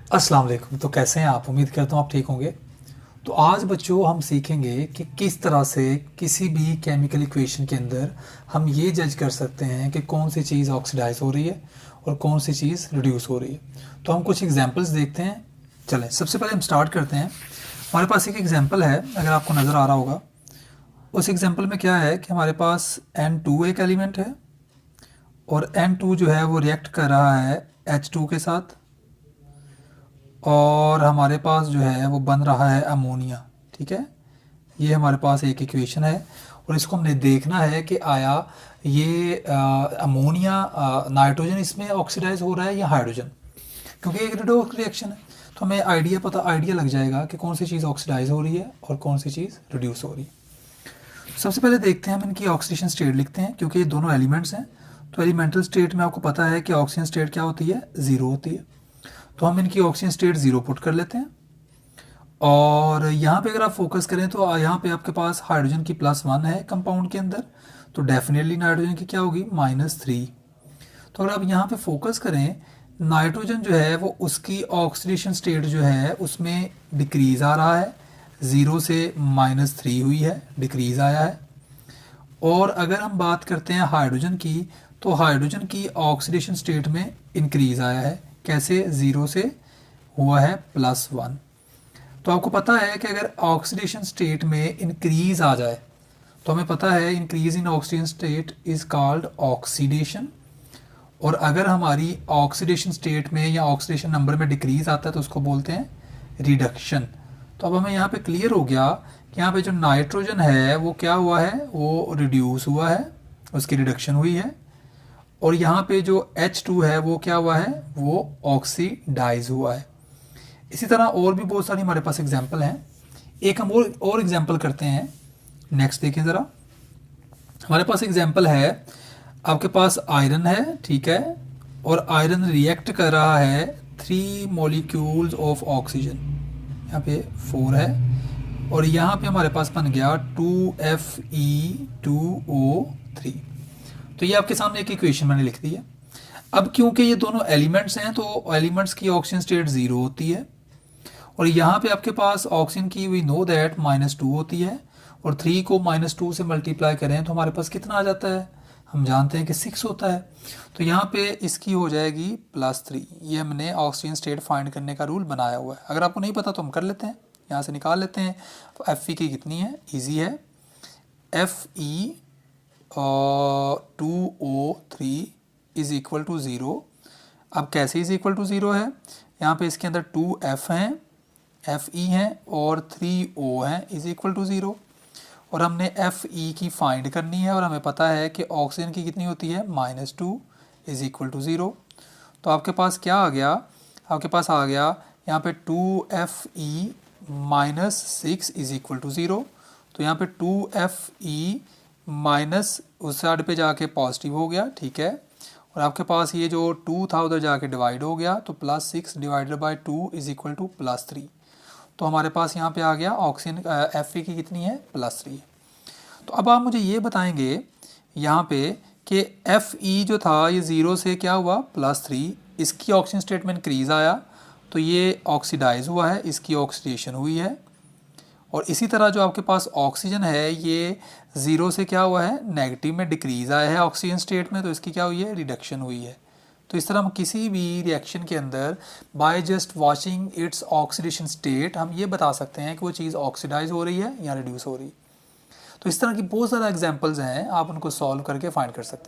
अस्सलाम वालेकुम। तो कैसे हैं आप? उम्मीद करता हूँ आप ठीक होंगे। तो आज बच्चों हम सीखेंगे कि किस तरह से किसी भी केमिकल इक्वेशन के अंदर हम ये जज कर सकते हैं कि कौन सी चीज़ ऑक्सीडाइज हो रही है और कौन सी चीज़ रिड्यूस हो रही है। तो हम कुछ एग्जांपल्स देखते हैं। चलें, सबसे पहले हम स्टार्ट करते हैं। हमारे पास एक एग्जांपल है, अगर आपको नज़र आ रहा होगा। उस एग्जांपल में क्या है कि हमारे पास N2 एक एलिमेंट है और N2 जो है वो रिएक्ट कर रहा है H2 के साथ, और हमारे पास जो है वो बन रहा है अमोनिया। ठीक है, ये हमारे पास एक इक्वेशन है और इसको हमने देखना है कि आया ये अमोनिया नाइट्रोजन इसमें ऑक्सीडाइज हो रहा है या हाइड्रोजन, क्योंकि एक रिडोक्स रिएक्शन है। तो हमें आइडिया लग जाएगा कि कौन सी चीज़ ऑक्सीडाइज हो रही है और कौन सी चीज़ रिड्यूस हो रही है। सबसे पहले देखते हैं, हम इनकी ऑक्सीडेशन स्टेट लिखते हैं क्योंकि ये दोनों एलिमेंट्स हैं। तो एलिमेंटल स्टेट में आपको पता है कि ऑक्सीजन स्टेट क्या होती है, ज़ीरो होती है। तो हम इनकी ऑक्सीजन स्टेट ज़ीरो पुट कर लेते हैं। और यहाँ पे अगर आप फोकस करें तो यहाँ पे आपके पास हाइड्रोजन की +1 है कंपाउंड के अंदर, तो डेफिनेटली नाइट्रोजन की क्या होगी, -3। तो अगर आप यहाँ पे फोकस करें, नाइट्रोजन जो है वो उसकी ऑक्सीडेशन स्टेट जो है उसमें डिक्रीज आ रहा है, 0 से -3 हुई है, डिक्रीज आया है। और अगर हम बात करते हैं हाइड्रोजन की, तो हाइड्रोजन की ऑक्सीडेशन स्टेट में इंक्रीज आया है। कैसे? 0 से हुआ है +1। तो आपको पता है कि अगर ऑक्सीडेशन स्टेट में इंक्रीज आ जाए तो हमें पता है increase in oxidation state is called oxidation. और अगर हमारी ऑक्सीडेशन स्टेट में या ऑक्सीडेशन नंबर में डिक्रीज आता है तो उसको बोलते हैं रिडक्शन। तो अब हमें यहाँ पे क्लियर हो गया कि यहाँ पे जो नाइट्रोजन है वो क्या हुआ है, वो रिड्यूस हुआ है, उसकी रिडक्शन हुई है। और यहाँ पे जो H2 है वो क्या हुआ है, वो ऑक्सीडाइज हुआ है। इसी तरह और भी बहुत सारी हमारे पास एग्जाम्पल हैं। एक हम और एग्जाम्पल करते हैं। नेक्स्ट देखें ज़रा, हमारे पास एग्जाम्पल है, आपके पास आयरन है, ठीक है, और आयरन रिएक्ट कर रहा है 3 मॉलिक्यूल्स ऑफ ऑक्सीजन, यहाँ पे 4 है, और यहाँ पे हमारे पास बन गया 2Fe2O3। तो ये आपके सामने एक इक्वेशन मैंने लिख दी है। अब क्योंकि ये दोनों एलिमेंट्स हैं तो एलिमेंट्स की ऑक्सीजन स्टेट 0 होती है, और यहाँ पे आपके पास ऑक्सीजन की वी नो दैट -2 होती है, और 3 को -2 से मल्टीप्लाई करें तो हमारे पास कितना आ जाता है, हम जानते हैं कि 6 होता है। तो यहाँ पे इसकी हो जाएगी +3। ये हमने ऑक्सीजन स्टेट फाइंड करने का रूल बनाया हुआ है। अगर आपको नहीं पता तो हम कर लेते हैं, यहाँ से निकाल लेते हैं। तो Fe की कितनी है, ईजी है, Fe2O3 इज इक्वल टू 0। अब कैसे इज इक्वल टू 0 है, यहाँ पे इसके अंदर 2F हैं, Fe हैं और 3O हैं, इज इक्वल टू 0। और हमने Fe की फाइंड करनी है और हमें पता है कि ऑक्सीजन की कितनी होती है, -2 इज इक्वल टू 0। तो आपके पास क्या आ गया, आपके पास आ गया यहाँ पे 2Fe -6 इज इक्वल टू 0। तो यहाँ पे 2Fe माइनस उस साइड पे जाके पॉजिटिव हो गया, ठीक है, और आपके पास ये जो 2 था उधर जाके डिवाइड हो गया, तो +6 divided by 2 is equal to +3। तो हमारे पास यहाँ पे आ गया ऑक्सीजन Fe की कितनी है, +3। तो अब आप मुझे ये बताएंगे यहाँ पे कि Fe जो था ये 0 से क्या हुआ, +3, इसकी ऑक्सीजन स्टेट में इंक्रीज आया तो ये ऑक्सीडाइज हुआ है, इसकी ऑक्सीडेशन हुई है। और इसी तरह जो आपके पास ऑक्सीजन है ये 0 से क्या हुआ है, नेगेटिव में डिक्रीज आया है ऑक्सीजन स्टेट में, तो इसकी क्या हुई है, रिडक्शन हुई है। तो इस तरह हम किसी भी रिएक्शन के अंदर by just watching its oxidation state हम ये बता सकते हैं कि वो चीज़ ऑक्सीडाइज हो रही है या रिड्यूस हो रही है। तो इस तरह की बहुत ज़्यादा एग्जांपल्स हैं, आप उनको सॉल्व करके फाइंड कर सकते हैं।